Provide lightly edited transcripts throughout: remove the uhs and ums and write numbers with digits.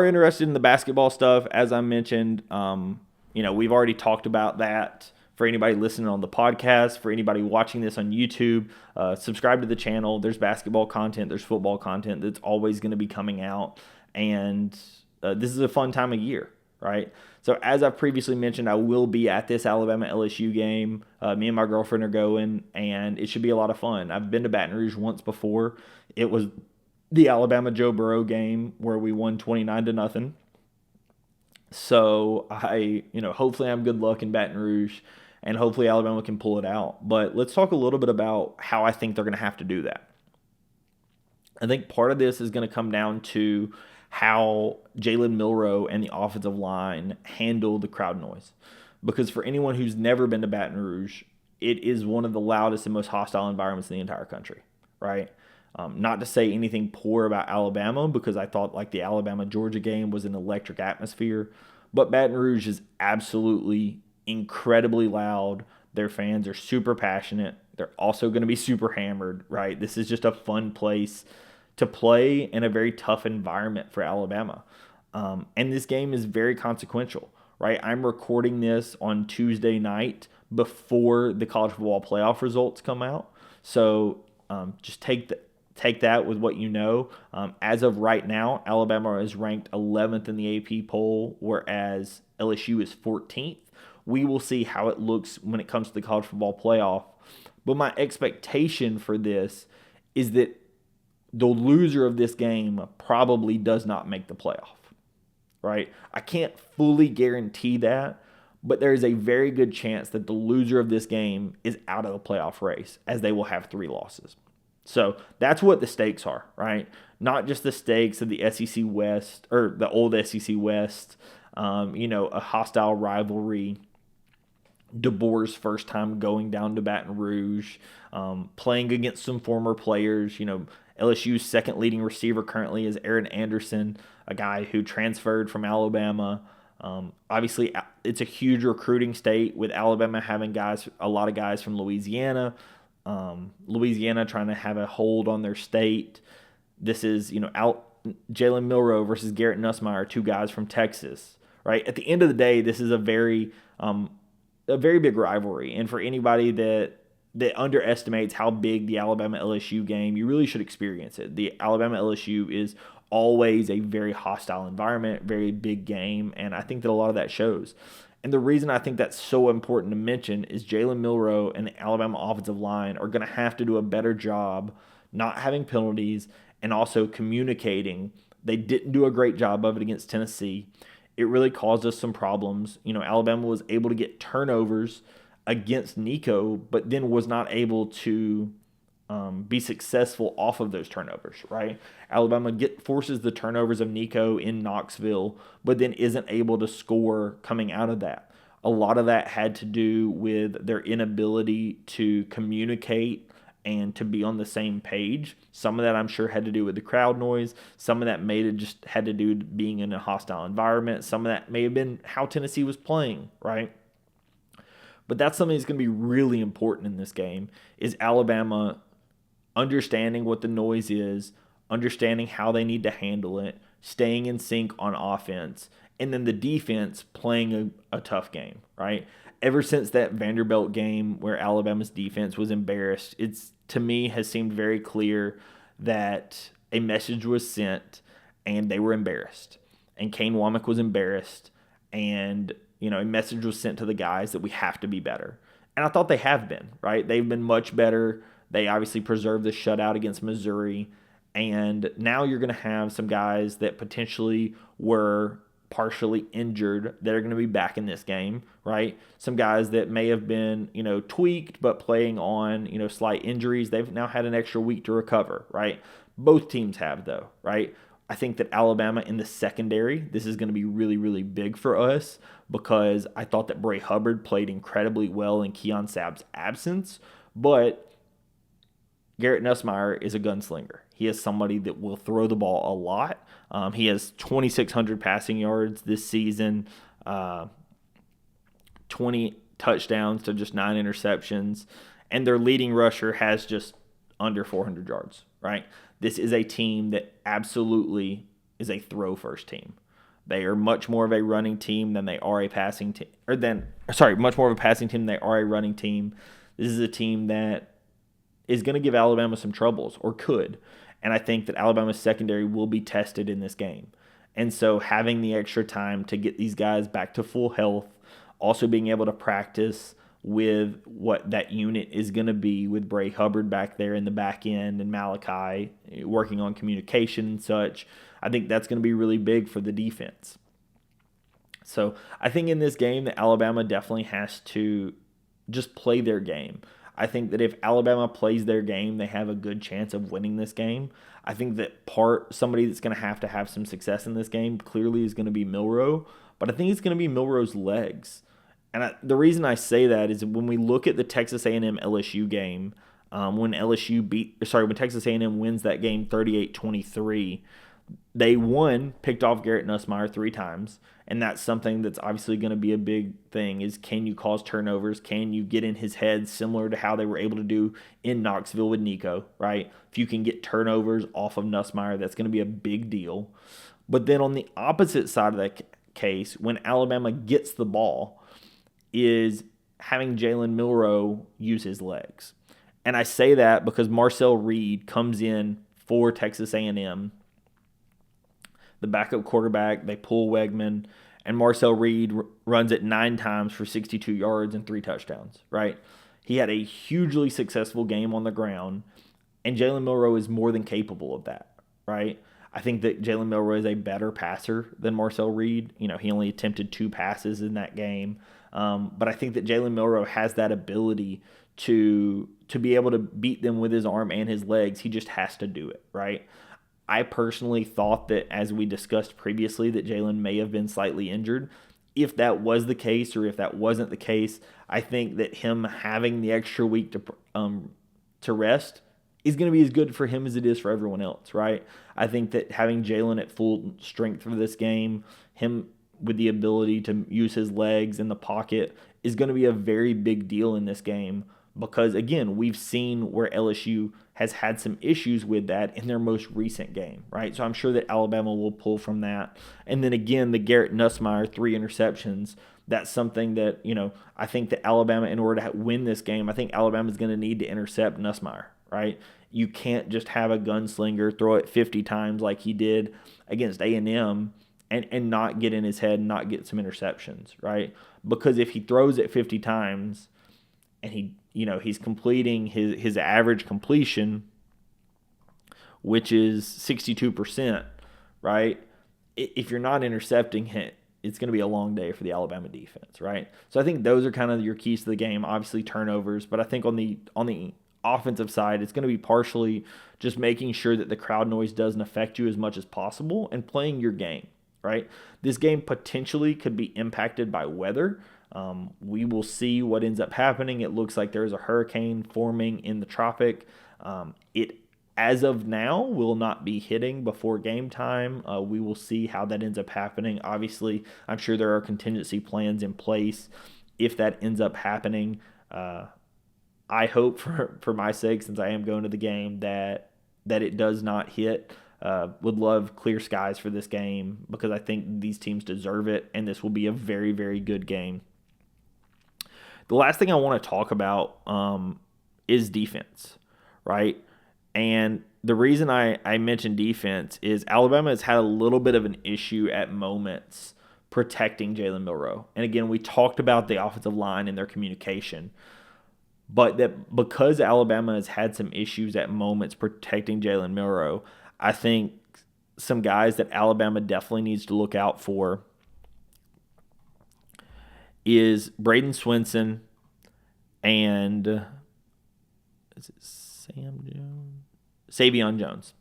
interested in the basketball stuff, as I mentioned, we've already talked about that. For anybody listening on the podcast, for anybody watching this on YouTube, subscribe to the channel. There's basketball content, there's football content that's always going to be coming out. And this is a fun time of year, right? So as I've previously mentioned, I will be at this Alabama LSU game. Me and my girlfriend are going, and it should be a lot of fun. I've been to Baton Rouge once before. It was the Alabama Joe Burrow game where we won 29-0. So hopefully I'm good luck in Baton Rouge, and hopefully Alabama can pull it out. But let's talk a little bit about how I think they're going to have to do that. I think part of this is going to come down to how Jalen Milroe and the offensive line handle the crowd noise. Because for anyone who's never been to Baton Rouge, it is one of the loudest and most hostile environments in the entire country, right? Not to say anything poor about Alabama, because I thought like the Alabama-Georgia game was an electric atmosphere, but Baton Rouge is absolutely incredibly loud. Their fans are super passionate. They're also going to be super hammered, right? This is just a fun place to play in a very tough environment for Alabama. And this game is very consequential, right? I'm recording this on Tuesday night before the college football playoff results come out. So just take that with what you know. As of right now, Alabama is ranked 11th in the AP poll, whereas LSU is 14th. We will see how it looks when it comes to the college football playoff. But my expectation for this is that the loser of this game probably does not make the playoff, right? I can't fully guarantee that, but there is a very good chance that the loser of this game is out of the playoff race, as they will have 3 losses. So that's what the stakes are, right? Not just the stakes of the SEC West, or the old SEC West, a hostile rivalry, DeBoer's first time going down to Baton Rouge, playing against some former players. LSU's second leading receiver currently is Aaron Anderson, a guy who transferred from Alabama. Obviously, it's a huge recruiting state, with Alabama having a lot of guys from Louisiana. Louisiana trying to have a hold on their state. This is, Jalen Milroe versus Garrett Nussmeier, 2 guys from Texas, right? At the end of the day, this is a very big rivalry. And for anybody that underestimates how big the Alabama-LSU game, you really should experience it. The Alabama-LSU is always a very hostile environment, very big game, and I think that a lot of that shows. And the reason I think that's so important to mention is Jalen Milroe and the Alabama offensive line are going to have to do a better job not having penalties and also communicating. They didn't do a great job of it against Tennessee. It really caused us some problems. Alabama was able to get turnovers against Nico, but then was not able to be successful off of those turnovers, right? Alabama forces the turnovers of Nico in Knoxville, but then isn't able to score coming out of that. A lot of that had to do with their inability to communicate and to be on the same page. Some of that I'm sure had to do with the crowd noise. Some of that just had to do with being in a hostile environment. Some of that may have been how Tennessee was playing, right? But that's something that's going to be really important in this game, is Alabama understanding what the noise is, understanding how they need to handle it, staying in sync on offense, and then the defense playing a tough game, right? Ever since that Vanderbilt game where Alabama's defense was embarrassed, it's, to me, has seemed very clear that a message was sent and they were embarrassed. And Kane Womack was embarrassed, and a message was sent to the guys that we have to be better. And I thought they have been, right? They've been much better. They obviously preserved the shutout against Missouri. And now you're going to have some guys that potentially were partially injured that are going to be back in this game, right? Some guys that may have been, tweaked but playing on, slight injuries. They've now had an extra week to recover, right? Both teams have, though, right? I think that Alabama in the secondary, this is going to be really, really big for us, because I thought that Bray Hubbard played incredibly well in Keon Sabb's absence, but Garrett Nussmeier is a gunslinger. He is somebody that will throw the ball a lot. He has 2,600 passing yards this season, 20 touchdowns to just 9 interceptions, and their leading rusher has just under 400 yards, right? This is a team that absolutely is a throw-first team. They are much more of a running team than they are a passing team, much more of a passing team than they are a running team. This is a team that is going to give Alabama some troubles, or could. And I think that Alabama's secondary will be tested in this game. And so having the extra time to get these guys back to full health, also being able to practice with what that unit is going to be, with Bray Hubbard back there in the back end and Malachi working on communication and such, I think that's going to be really big for the defense. So I think in this game that Alabama definitely has to just play their game. I think that if Alabama plays their game, they have a good chance of winning this game. I think that somebody that's going to have some success in this game clearly is going to be Milroe, but I think it's going to be Milroe's legs. And the reason I say that is when we look at the Texas A&M LSU game, when Texas A&M wins that game 38-23, they picked off Garrett Nussmeier 3 times, and that's something that's obviously going to be a big thing, is can you cause turnovers? Can you get in his head similar to how they were able to do in Knoxville with Nico, right? If you can get turnovers off of Nussmeier, that's going to be a big deal. But then on the opposite side of that case, when Alabama gets the ball, is having Jalen Milroe use his legs. And I say that because Marcel Reed comes in for Texas A&M, the backup quarterback. They pull Wegman, and Marcel Reed runs it 9 times for 62 yards and 3 touchdowns, right? He had a hugely successful game on the ground, and Jalen Milroe is more than capable of that, right? I think that Jalen Milroe is a better passer than Marcel Reed. He only attempted 2 passes in that game. But I think that Jalen Milroe has that ability to be able to beat them with his arm and his legs. He just has to do it, right? I personally thought that, as we discussed previously, that Jalen may have been slightly injured. If that was the case, or if that wasn't the case, I think that him having the extra week to rest is going to be as good for him as it is for everyone else, right? I think that having Jalen at full strength for this game, him with the ability to use his legs in the pocket, is going to be a very big deal in this game, because, again, we've seen where LSU has had some issues with that in their most recent game, right? So I'm sure that Alabama will pull from that. And then, again, the Garrett Nussmeier 3 interceptions, that's something that, I think that Alabama, in order to win this game, I think Alabama is going to need to intercept Nussmeier, right? You can't just have a gunslinger throw it 50 times like he did against A&M and not get in his head and not get some interceptions, right? Because if he throws it 50 times and he's completing his average completion, which is 62%, right? If you're not intercepting it, it's going to be a long day for the Alabama defense, right? So I think those are kind of your keys to the game. Obviously turnovers, but I think on the offensive side, it's going to be partially just making sure that the crowd noise doesn't affect you as much as possible and playing your game, right? This game potentially could be impacted by weather. We will see what ends up happening. It looks like there's a hurricane forming in the tropic. It, as of now, will not be hitting before game time. We will see how that ends up happening. Obviously, I'm sure there are contingency plans in place if that ends up happening. I hope for my sake, since I am going to the game, that it does not hit. Would love clear skies for this game, because I think these teams deserve it, and this will be a very, very good game. The last thing I want to talk about is defense, right? And the reason I mentioned defense is Alabama has had a little bit of an issue at moments protecting Jalen Milroe. And again, we talked about the offensive line and their communication. But that because Alabama has had some issues at moments protecting Jalen Milroe, I think some guys that Alabama definitely needs to look out for is Braden Swinson and is it Savion Jones.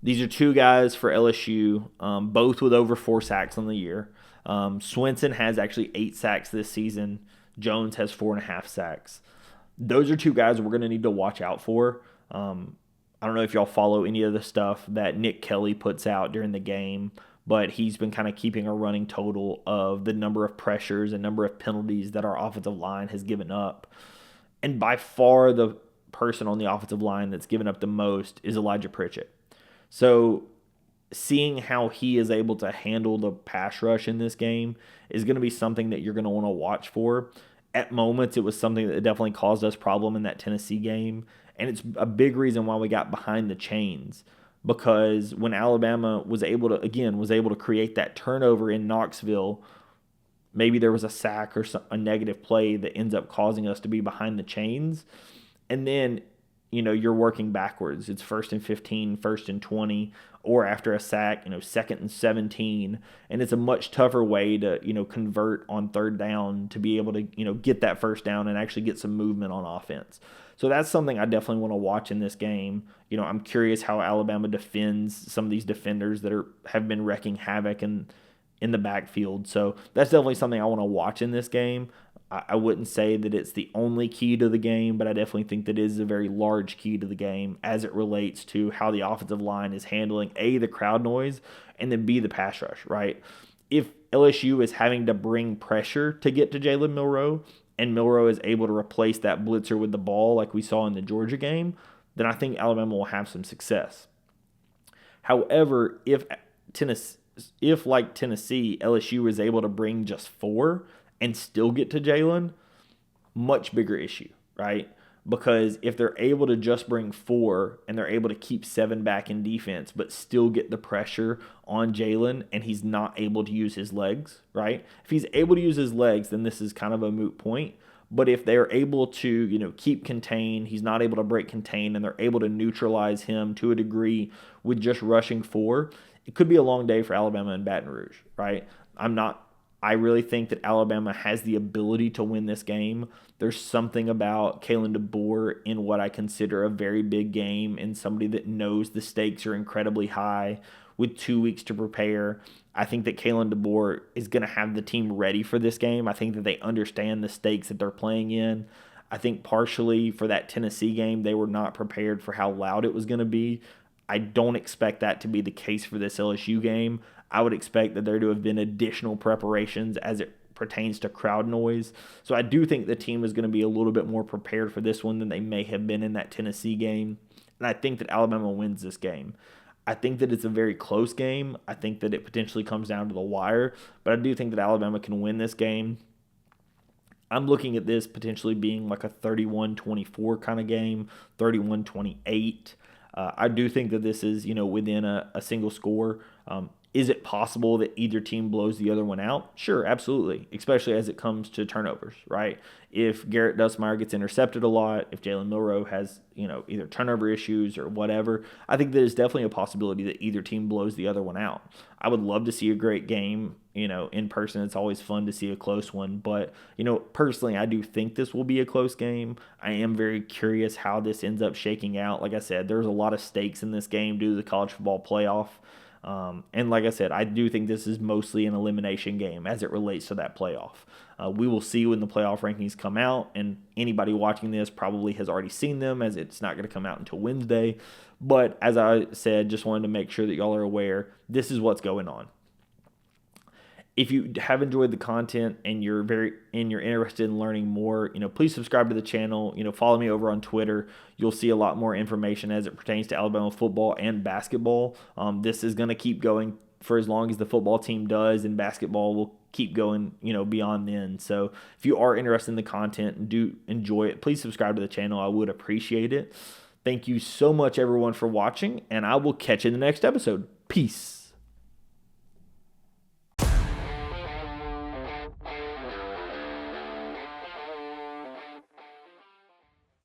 These are 2 guys for LSU, both with over 4 sacks on the year. Swinson has actually 8 sacks this season. Jones has 4.5 sacks. Those are 2 guys we're going to need to watch out for. I don't know if y'all follow any of the stuff that Nick Kelly puts out during the game, but he's been kind of keeping a running total of the number of pressures and number of penalties that our offensive line has given up. And by far the person on the offensive line that's given up the most is Elijah Pritchett. So seeing how he is able to handle the pass rush in this game is going to be something that you're going to want to watch for. At moments, it was something that definitely caused us problem in that Tennessee game, and it's a big reason why we got behind the chains, because when Alabama was able to create that turnover in Knoxville, maybe there was a sack or a negative play that ends up causing us to be behind the chains. And then, you're working backwards. It's 1st and 15, 1st and 20, or after a sack, 2nd and 17. And it's a much tougher way to, convert on 3rd down to be able to, get that 1st down and actually get some movement on offense. So that's something I definitely want to watch in this game. I'm curious how Alabama defends some of these defenders that have been wrecking havoc in the backfield. So that's definitely something I want to watch in this game. I wouldn't say that it's the only key to the game, but I definitely think that it is a very large key to the game as it relates to how the offensive line is handling, A, the crowd noise, and then B, the pass rush, right? If LSU is having to bring pressure to get to Jalen Milroe, and Milroe is able to replace that blitzer with the ball like we saw in the Georgia game, then I think Alabama will have some success. However, if like Tennessee, LSU is able to bring just 4 and still get to Jalen, much bigger issue, right? Because if they're able to just bring 4 and they're able to keep 7 back in defense, but still get the pressure on Jalen and he's not able to use his legs, right? If he's able to use his legs, then this is kind of a moot point. But if they're able to, keep contain, he's not able to break contain, and they're able to neutralize him to a degree with just rushing 4, it could be a long day for Alabama and Baton Rouge, right? I really think that Alabama has the ability to win this game. There's something about Kalen DeBoer in what I consider a very big game, and somebody that knows the stakes are incredibly high with 2 weeks to prepare. I think that Kalen DeBoer is going to have the team ready for this game. I think that they understand the stakes that they're playing in. I think partially for that Tennessee game, they were not prepared for how loud it was going to be. I don't expect that to be the case for this LSU game. I would expect that there to have been additional preparations as it pertains to crowd noise. So I do think the team is going to be a little bit more prepared for this one than they may have been in that Tennessee game. And I think that Alabama wins this game. I think that it's a very close game. I think that it potentially comes down to the wire. But I do think that Alabama can win this game. I'm looking at this potentially being like a 31-24 kind of game, 31-28. I do think that this is, within a single score. Is it possible that either team blows the other one out? Sure, absolutely, especially as it comes to turnovers, right? If Garrett Dustmeyer gets intercepted a lot, if Jalen Milroe has, either turnover issues or whatever, I think there's definitely a possibility that either team blows the other one out. I would love to see a great game, in person. It's always fun to see a close one, but, personally, I do think this will be a close game. I am very curious how this ends up shaking out. Like I said, there's a lot of stakes in this game due to the college football playoff. And like I said, I do think this is mostly an elimination game as it relates to that playoff. We will see when the playoff rankings come out, and anybody watching this probably has already seen them, as it's not going to come out until Wednesday. But as I said, just wanted to make sure that y'all are aware, this is what's going on. If you have enjoyed the content and you're interested in learning more, please subscribe to the channel. Follow me over on Twitter. You'll see a lot more information as it pertains to Alabama football and basketball. This is going to keep going for as long as the football team does, and basketball will keep going, beyond then. So if you are interested in the content and do enjoy it, please subscribe to the channel. I would appreciate it. Thank you so much, everyone, for watching, and I will catch you in the next episode. Peace.